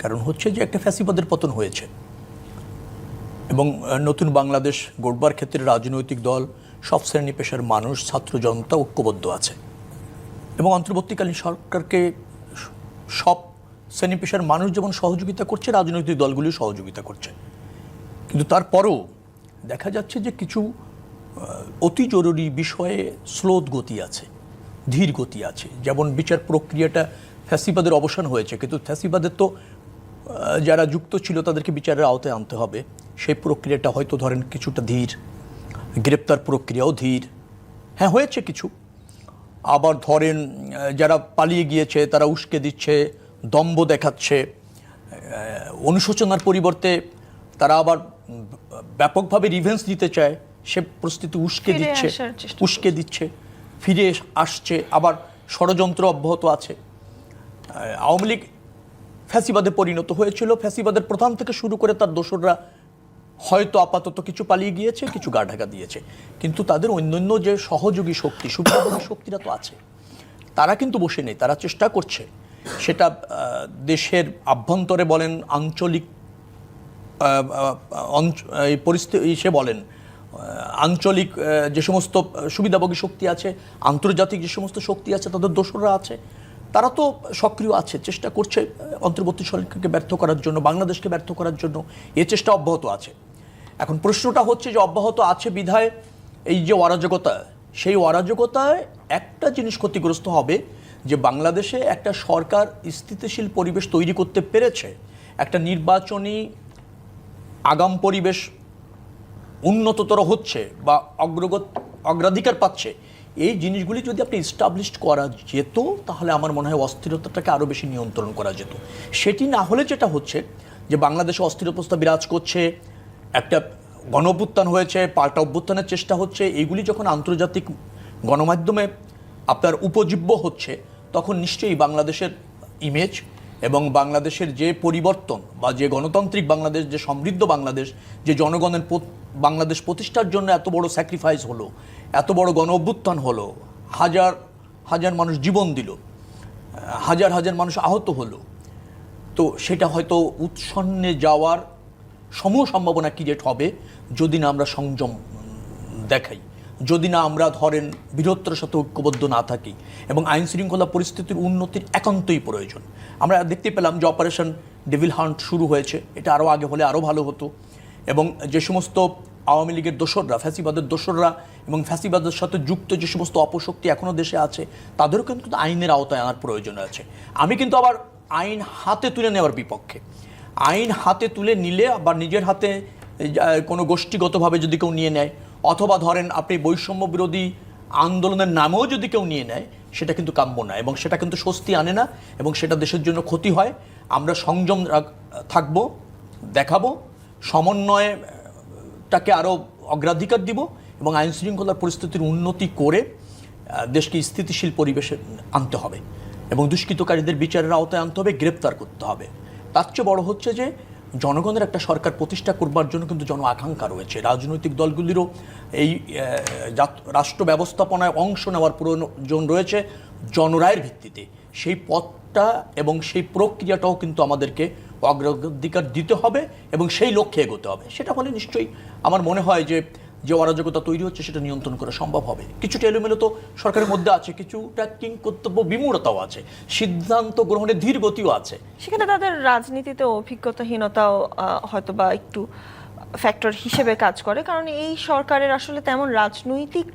কারণ হচ্ছে যে একটা ফ্যাসিবাদের পতন হয়েছে এবং নতুন বাংলাদেশ গড়বার ক্ষেত্রে রাজনৈতিক দল, সব শ্রেণী পেশার মানুষ, ছাত্র জনতা ঐক্যবদ্ধ আছে এবং অন্তর্বর্তীকালীন সরকারকে সব শ্রেণী পেশার মানুষ যেমন সহযোগিতা করছে, রাজনৈতিক দলগুলিও সহযোগিতা করছে। কিন্তু তারপরও দেখা যাচ্ছে যে কিছু অতি জরুরি বিষয়ে স্লোত গতি আছে, ধীর গতি আছে। যেমন বিচার প্রক্রিয়াটা, ফ্যাসিবাদের অবসান হয়েছে কিন্তু ফ্যাসিবাদের তো যারা যুক্ত ছিল তাদেরকে বিচারের আওতায় আনতে হবে, সেই প্রক্রিয়াটা হয়তো ধরেন কিছুটা ধীর। গ্রেপ্তার প্রক্রিয়াও ধীর, হ্যাঁ হয়েছে কিছু। আবার ধরেন যারা পালিয়ে গিয়েছে তারা উস্কে দিচ্ছে, দম্ভ দেখাচ্ছে, অনুশোচনার পরিবর্তে তারা আবার ব্যাপকভাবে রিভেঞ্জ দিতে চায়, সে পরিস্থিতি উস্কে দিচ্ছে, ফিরে আসছে। আবার ষড়যন্ত্র অব্যাহত আছে। আওয়ামী লীগ ফ্যাসিবাদে পরিণত হয়েছিল, ফ্যাসিবাদের প্রধান থেকে শুরু করে তার দোসররা হয়তো আপাতত কিছু পালিয়ে গিয়েছে, কিছু গা ঢাকা দিয়েছে, কিন্তু তাদের অন্যান্য যে সহযোগী শক্তি, সুবিধাভোগী শক্তিরা তো আছে, তারা কিন্তু বসে নেই, তারা চেষ্টা করছে। সেটা দেশের আভ্যন্তরে বলেন, আঞ্চলিক পরিস্থিতি সে বলেন, আঞ্চলিক যে সমস্ত সুবিধাভোগী শক্তি আছে, আন্তর্জাতিক যে সমস্ত শক্তি আছে, তাদের দোসররা আছে, তারা তো সক্রিয় আছে, চেষ্টা করছে অন্তর্বর্তী সরকারকে ব্যর্থ করার জন্য, বাংলাদেশকে ব্যর্থ করার জন্য। এ চেষ্টা অব্যাহত আছে। এখন প্রশ্নটা হচ্ছে যে অব্যাহত আছে বিধায় এই যে অরাজকতা, সেই অরাজকতায় একটা জিনিস ক্ষতিগ্রস্ত হবে যে বাংলাদেশে একটা সরকার স্থিতিশীল পরিবেশ তৈরি করতে পেরেছে, একটা নির্বাচনী আগাম পরিবেশ উন্নততর হচ্ছে বা অগ্রাধিকার পাচ্ছে। এই জিনিসগুলি যদি আপনি এস্টাবলিশড করা যেত তাহলে আমার মনে হয় অস্থিরতাটাকে আরও বেশি নিয়ন্ত্রণ করা যেত। সেটি না হলে যেটা হচ্ছে যে বাংলাদেশে অস্থিরতা বিরাজ করছে, একটা গণ অভ্যুত্থান হয়েছে, পাল্টা অভ্যুত্থানের চেষ্টা হচ্ছে, এইগুলি যখন আন্তর্জাতিক গণমাধ্যমে আপনার উপজীব্য হচ্ছে, তখন নিশ্চয়ই বাংলাদেশের ইমেজ এবং বাংলাদেশের যে পরিবর্তন বা যে গণতান্ত্রিক বাংলাদেশ, যে সমৃদ্ধ বাংলাদেশ, যে জনগণের বাংলাদেশ প্রতিষ্ঠার জন্য এত বড় স্যাক্রিফাইস হলো, এত বড় গণ অভ্যুত্থান হলো, হাজার হাজার মানুষ জীবন দিল, হাজার হাজার মানুষ আহত হলো, তো সেটা হয়তো উৎসন্নে যাওয়ার সমূহ সম্ভাবনা ক্রিয়েট হবে যদি না আমরা সংযম দেখাই, যদি না আমরা ধরেন বৃহত্তর সাথে ঐক্যবদ্ধ না থাকি। এবং আইন শৃঙ্খলা পরিস্থিতির উন্নতির একান্তই প্রয়োজন। আমরা দেখতে পেলাম যে অপারেশন ডেভিল হান্ট শুরু হয়েছে, এটা আরও আগে হলে আরও ভালো হতো। এবং যে সমস্ত আওয়ামী লীগের দোসররা, ফ্যাসিবাদের দোসররা এবং ফ্যাসিবাদের সাথে যুক্ত যে সমস্ত অপশক্তি এখনও দেশে আছে, তাদেরও কিন্তু আইনের আওতায় আনার প্রয়োজন আছে। আমি কিন্তু আবার আইন হাতে তুলে নেওয়ার বিপক্ষে। আইন হাতে তুলে নিলে আবার নিজের হাতে কোনো গোষ্ঠীগতভাবে যদি কেউ নিয়ে নেয়, অথবা ধরেন আপনি বৈষম্য বিরোধী আন্দোলনের নামেও যদি কেউ নিয়ে নেয়, সেটা কিন্তু কাম্য না এবং সেটা কিন্তু স্বস্তি আনে না এবং সেটা দেশের জন্য ক্ষতি হয়। আমরা সংযম থাকবো, দেখাবো, সমন্বয়টাকে আরও অগ্রাধিকার দিব এবং আইন শৃঙ্খলার পরিস্থিতির উন্নতি করে দেশকে স্থিতিশীল পরিবেশে আনতে হবে এবং দুষ্কৃতকারীদের বিচারের আওতায় আনতে হবে, গ্রেপ্তার করতে হবে। তার চেয়ে বড় হচ্ছে যে জনগণের একটা সরকার প্রতিষ্ঠা করবার জন্য কিন্তু জন আকাঙ্ক্ষা রয়েছে। রাজনৈতিক দলগুলিরও এই রাষ্ট্র ব্যবস্থাপনায় অংশ নেওয়ার প্রয়োজন রয়েছে জনরায়ের ভিত্তিতে। সেই পথটা এবং সেই প্রক্রিয়াটাও কিন্তু আমাদেরকে অগ্রাধিকার দিতে হবে এবং সেই লক্ষ্যে এগোতে হবে। সেটা হলে নিশ্চয়ই আমার মনে হয় যে যে অরাজকতা তৈরি হচ্ছে সেটা নিয়ন্ত্রণ করা সম্ভব হবে। কিছুটা এলোমেলো তো সরকারের মধ্যে আছে, কিছুটা কিংকর্তব্য বিমূঢ়তাও আছে, সিদ্ধান্ত গ্রহণের ধীর গতিও আছে। সেখানে তাদের রাজনীতিতে অভিজ্ঞতাহীনতাও হয়তো বা একটু ফ্যাক্টর হিসেবে কাজ করে, কারণ এই সরকারের আসলে তেমন রাজনৈতিক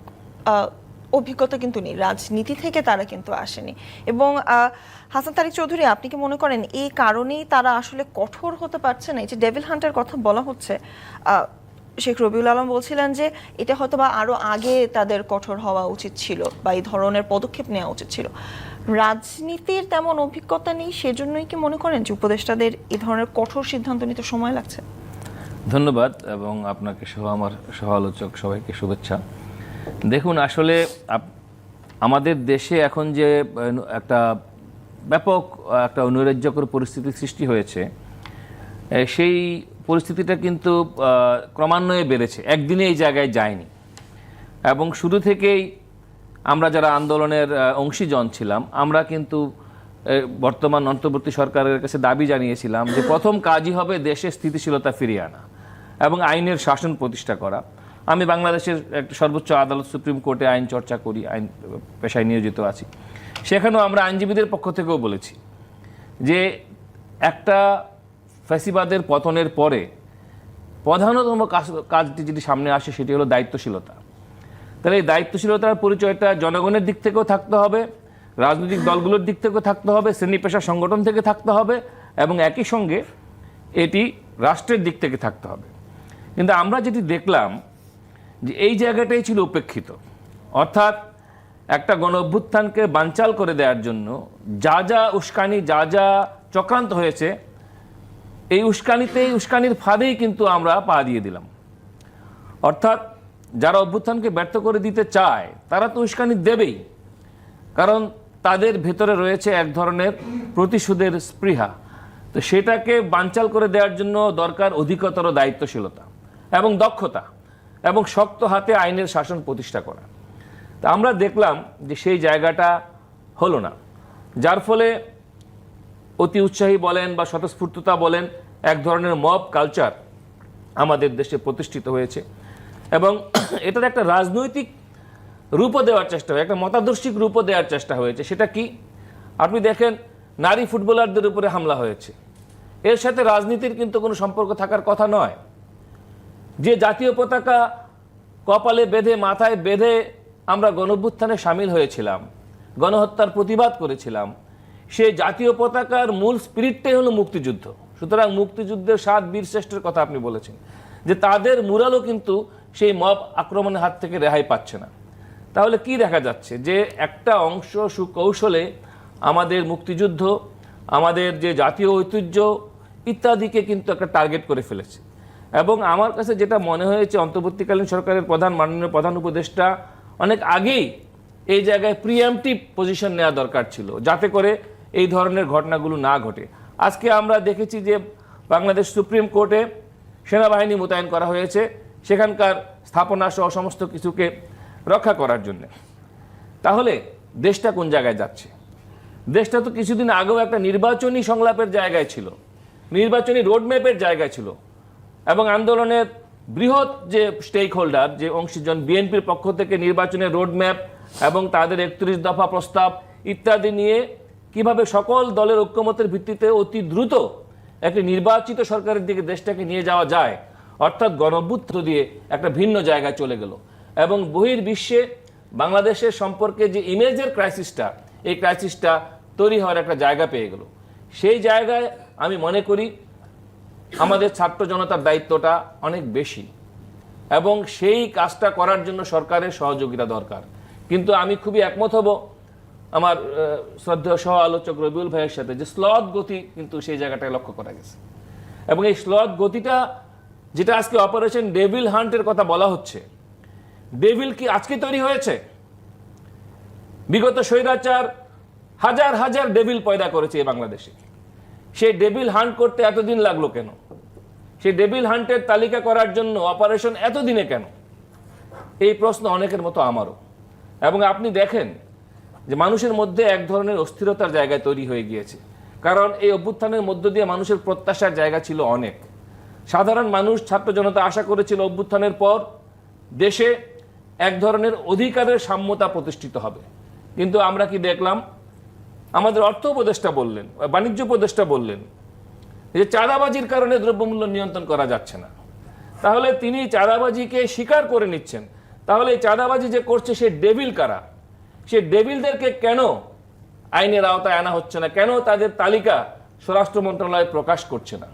অভিজ্ঞতা কিন্তু নেই, রাজনীতি থেকে তারা কিন্তু আসেনি। এবং হাসান তারিক চৌধুরী, আপনি কি মনে করেন এই কারণেই তারা আসলে কঠোর হতে পারছে না? এই যে ডেভিল হান্টের কথা বলা হচ্ছে, শেখ রবিউল আলম বলছিলেন যে এটা হয়তো বা আরও আগে তাদের কঠোর হওয়া উচিত ছিল বা এই ধরনের পদক্ষেপ নেওয়া উচিত ছিল। রাজনীতির তেমন অভিজ্ঞতা নেই, সেজন্যই কি মনে করেন যে উপদেষ্টাদের এই ধরনের কঠোর সিদ্ধান্ত নিতে সময় লাগছে? ধন্যবাদ এবং আপনাকে সহ আমার সহ আলোচক সবাইকে শুভেচ্ছা। দেখুন, আসলে আমাদের দেশে এখন যে একটা ব্যাপক একটা নৈরাজ্যকর পরিস্থিতি সৃষ্টি হয়েছে, সেই পরিস্থিতিটা কিন্তু ক্রমান্বয়ে বেড়েছে, একদিনে এই জায়গায় যায়নি। এবং শুরু থেকেই আমরা যারা আন্দোলনের অংশীজন ছিলাম, আমরা কিন্তু বর্তমান অন্তর্বর্তী সরকারের কাছে দাবি জানিয়েছিলাম যে প্রথম কাজই হবে দেশে স্থিতিশীলতা ফিরিয়ে আনা এবং আইনের শাসন প্রতিষ্ঠা করা। আমি বাংলাদেশের একটা সর্বোচ্চ আদালত সুপ্রিম কোর্টে আইন চর্চা করি, আইন পেশায় নিয়োজিত আছি। সেখানেও আমরা আইনজীবীদের পক্ষ থেকেও বলেছি যে একটা ফ্যাসিবাদের পতনের পরে প্রধানতম কাজটি যেটি সামনে আসে সেটি হলো দায়িত্বশীলতা। তাহলে এই দায়িত্বশীলতার পরিচয়টা জনগণের দিক থেকেও থাকতে হবে, রাজনৈতিক দলগুলোর দিক থেকেও থাকতে হবে, শ্রেণী পেশা সংগঠন থেকে থাকতে হবে এবং একই সঙ্গে এটি রাষ্ট্রের দিক থেকে থাকতে হবে। কিন্তু আমরা যেটি দেখলাম যে এই জায়গাটাই ছিল উপেক্ষিত, অর্থাৎ একটা গণ অভ্যুত্থানকে বানচাল করে দেওয়ার জন্য যা যা উস্কানি, যা যা চক্রান্ত হয়েছে, এই উস্কানির ফাঁদেই কিন্তু আমরা পা দিয়ে দিলাম। অর্থাৎ যারা অভ্যুত্থানকে ব্যর্থ করে দিতে চায় তারা তো উস্কানি দেবেই, কারণ তাদের ভেতরে রয়েছে এক ধরনের প্রতিশোধের স্পৃহা। তো সেটাকে বানচাল করে দেওয়ার জন্য দরকার অধিকতর দায়িত্বশীলতা এবং দক্ষতা এবং শক্ত হাতে আইনের শাসন প্রতিষ্ঠা করা। তা আমরা দেখলাম যে সেই জায়গাটা হলো না, যার ফলে অতি উৎসাহী বলেন বা স্বতঃস্ফূর্ততা বলেন, এক ধরনের মব কালচার আমাদের দেশে প্রতিষ্ঠিত হয়েছে এবং এটার একটা রাজনৈতিক রূপও দেওয়ার চেষ্টা হয়, একটা মতাদর্শিক রূপও দেওয়ার চেষ্টা হয়েছে। সেটা কি? আপনি দেখেন নারী ফুটবলারদের উপরে হামলা হয়েছে, এর সাথে রাজনীতির কিন্তু কোনো সম্পর্ক থাকার কথা নয়। যে জাতীয় পতাকা কপালে বেঁধে, মাথায় বেঁধে আমরা গণঅভ্যুত্থানে সামিল হয়েছিলাম, গণহত্যার প্রতিবাদ করেছিলাম, সেই জাতীয় পতাকার মূল স্পিরিটটাই হলো মুক্তিযুদ্ধ। সুতরাং মুক্তিযুদ্ধের 7 বীর শ্রেষ্ঠের কথা আপনি বলেছেন, যে তাদের মুরালও কিন্তু সেই মব আক্রমণের হাত থেকে রেহাই পাচ্ছে না। তাহলে কি দেখা যাচ্ছে? যে একটা অংশ সুকৌশলে আমাদের মুক্তিযুদ্ধ, আমাদের যে জাতীয় ঐতিহ্য ইত্যাদিকে কিন্তু একটা টার্গেট করে ফেলেছে। এবং আমার কাছে যেটা মনে হয়েছে, অন্তর্বর্তীকালীন সরকারের মাননীয় প্রধান উপদেষ্টা অনেক আগেই এই জায়গায় প্রিএমটিভ পজিশন নেওয়া দরকার ছিল, যাতে করে এই ধরনের ঘটনাগুলো না ঘটে। আজকে আমরা দেখেছি যে বাংলাদেশ সুপ্রিম কোর্টে সেনাবাহিনী মোতায়েন করা হয়েছে সেখানকার স্থাপনা সহ সমস্ত কিছুকে রক্ষা করার জন্য। তাহলে দেশটা কোন জায়গায় যাচ্ছে? দেশটা তো কিছুদিন আগেও একটা নির্বাচনী সংলাপের জায়গায় ছিল, নির্বাচনী রোডম্যাপের জায়গায় ছিল এবং আন্দোলনের বৃহৎ যে স্টেক হোল্ডার, যে অংশীজন, বিএনপির পক্ষ থেকে নির্বাচনের রোডম্যাপ এবং তাদের 31 দফা প্রস্তাব ইত্যাদি নিয়ে কিভাবে সকল দলের ঐক্যমতের ভিত্তিতে অতি দ্রুত একটি নির্বাচিত সরকারের দিকে দেশটাকে নিয়ে যাওয়া যায়, অর্থাৎ গণঅভ্যুত্থান দিয়ে একটা ভিন্ন জায়গায় চলে গেল এবং বহির্বিশ্বে বাংলাদেশের সম্পর্কে যে ইমেজের ক্রাইসিসটা, এই ক্রাইসিসটা তৈরি হওয়ার একটা জায়গা পেয়ে গেল। সেই জায়গায় আমি মনে করি আমাদের ছাত্র জনতার দায়িত্বটা অনেক বেশি এবং সেই কাজটা করার জন্য সরকারের সহযোগিতা দরকার। কিন্তু আমি খুবই একমত হব আমার শ্রদ্ধেয় সহ আলোচক রবিউল ভাইয়ের সাথে, যে স্লথ গতি কিন্তু সেই জায়গাটায় লক্ষ্য করা গেছে এবং এই স্লথ গতিটা যেটা আজকে অপারেশন ডেভিল হান্টের কথা বলা হচ্ছে, ডেভিল কি আজকে তৈরি হয়েছে? বিগত স্বৈরাচার হাজার হাজার ডেভিল পয়দা করেছে এই বাংলাদেশে। সেই ডেভিল হান্ট করতে এতদিন লাগলো কেন? সেই ডেভিল হান্টের তালিকা করার জন্য অপারেশন এতদিনে কেন? এই প্রশ্ন অনেকের মতো আমারও। এবং আপনি দেখেন যে মানুষের মধ্যে এক ধরনের অস্থিরতার জায়গায় তৈরি হয়ে গিয়েছে, কারণ এই অভ্যুত্থানের মধ্য দিয়ে মানুষের প্রত্যাশার জায়গা ছিল অনেক। সাধারণ মানুষ, ছাত্র জনতা আশা করেছিল অভ্যুত্থানের পর দেশে এক ধরনের অধিকারের সাম্যতা প্রতিষ্ঠিত হবে। কিন্তু আমরা কি দেখলাম? আমাদের অর্থ উপদেষ্টা বললেন, বাণিজ্য উপদেষ্টা বললেন যে চাঁদাবাজির কারণে দ্রব্যমূল্য নিয়ন্ত্রণ করা যাচ্ছে না। তাহলে তিনি চাঁদাবাজিকে স্বীকার করে নিচ্ছেন। তাহলে এই চাঁদাবাজি যে করছে সে ডেভিল কারা? সে ডেভিলদেরকে কেন আইনের আওতায় আনা হচ্ছে না? কেন তাদের তালিকা স্বরাষ্ট্র মন্ত্রণালয় প্রকাশ করছে না?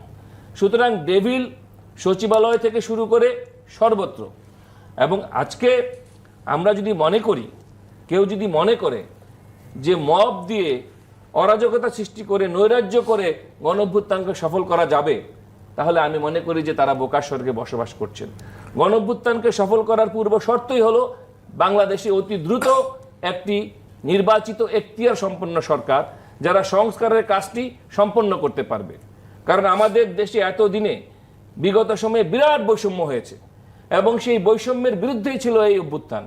সুতরাং ডেভিল সচিবালয় থেকে শুরু করে সর্বত্র। এবং আজকে আমরা যদি মনে করি, কেউ যদি মনে করে যে মব দিয়ে অরাজকতা সৃষ্টি করে, নৈরাজ্য করে গণঅভ্যুত্থানকে সফল করা যাবে, তাহলে আমি মনে করি যে তারা বোকার স্বর্গে বসবাস করছেন। গণঅভ্যুত্থানকে সফল করার পূর্ব শর্তই হলো বাংলাদেশে অতি দ্রুত একটি নির্বাচিত এখতিয়ার সম্পন্ন সরকার, যারা সংস্কারের কাজটি সম্পন্ন করতে পারবে। কারণ আমাদের দেশে এতদিনে বিগত সময়ে বিরাট বৈষম্য হয়েছে এবং সেই বৈষম্যের বিরুদ্ধেই ছিল এই অভ্যুত্থান।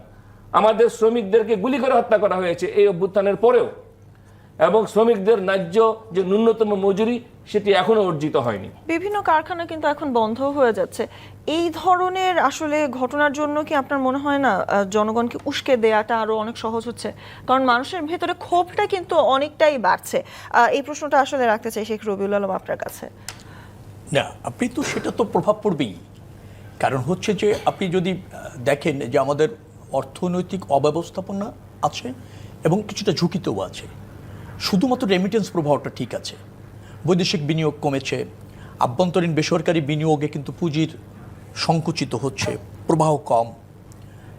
আমাদের শ্রমিকদেরকে গুলি করে হত্যা করা হয়েছে এই অভ্যুত্থানের পরেও। এবং শ্রমিকদের ন্যায্য যে ন্যূনতম মজুরি সেটি এখনো অর্জিত হয়নি। বিভিন্ন কারখানা কিন্তু এখন বন্ধ হয়ে যাচ্ছে। এই ধরনের আসলে ঘটনার জন্য কি আপনার মনে হয় না জনগণকে উস্কে দেওয়াটা আরো অনেক সহজ হচ্ছে? কারণ মানুষের ভেতরে ক্ষোভটা কিন্তু অনেকটাই বাড়ছে। এই প্রশ্নটা আসলে রাখতে চাই শেখ রবিউল আলম আপনার কাছে। না, আপনি তো সেটা তো প্রভাব পড়বেই। কারণ হচ্ছে যে আপনি যদি দেখেন যে আমাদের অর্থনৈতিক অব্যবস্থাপনা আছে এবং কিছুটা ঝুঁকিতেও আছে। শুধুমাত্র রেমিটেন্স প্রবাহটা ঠিক আছে, বৈদেশিক বিনিয়োগ কমেছে, আভ্যন্তরীণ বেসরকারি বিনিয়োগে কিন্তু পুঁজির সংকুচিত হচ্ছে, প্রবাহ কম,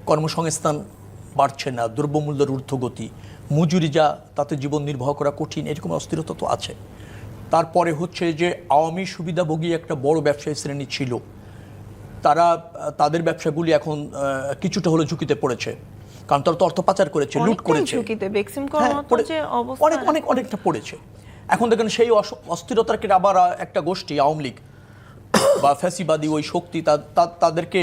কর্মসংস্থান বাড়ছে না, দ্রব্যমূল্যের ঊর্ধ্বগতি, মজুরি যা তাতে জীবন নির্বাহ করা কঠিন, এরকম অস্থিরতা তো আছে। তারপরে হচ্ছে যে আওয়ামী সুবিধাভোগী একটা বড় ব্যবসায়ী শ্রেণী ছিল, তারা তাদের ব্যবসাগুলি এখন কিছুটা হলে ঝুঁকিতে পড়েছে, কারণ তারা তো অর্থ পাচার করেছে, লুট করেছে। অনেকটা পড়েছে। এখন দেখেন সেই অস্থিরতার আবার একটা গোষ্ঠী আওয়ামী লীগ বা ফ্যাসিবাদী ওই শক্তি তাদেরকে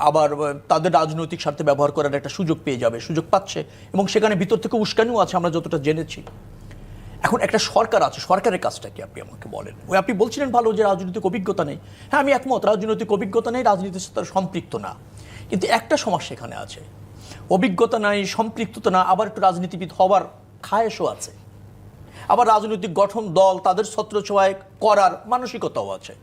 আবার তাদের রাজনৈতিক স্বার্থে ব্যবহার করার একটা সুযোগ পেয়ে যাবে, সুযোগ পাচ্ছে, এবং সেখানে ভিতর থেকে উস্কানিও আছে আমরা যতটা জেনেছি। এখন একটা সরকার আছে, সরকারের কাজটা কি আপনি আমাকে বলেন? ওই আপনি বলছিলেন ভালো যে রাজনৈতিক অভিজ্ঞতা নেই, হ্যাঁ আমি একমত, রাজনৈতিক অভিজ্ঞতা নেই, রাজনীতির সাথে সম্পৃক্ত না, কিন্তু একটা সমস্যা এখানে আছে, অভিজ্ঞতা নাই, সম্পৃক্ততা না, আবার একটু রাজনীতিবিদ হওয়ার খায়েশও আছে, আবার রাজনৈতিক গঠন দল তাদের ছত্রছায়ায় করার মানসিকতাও আছে।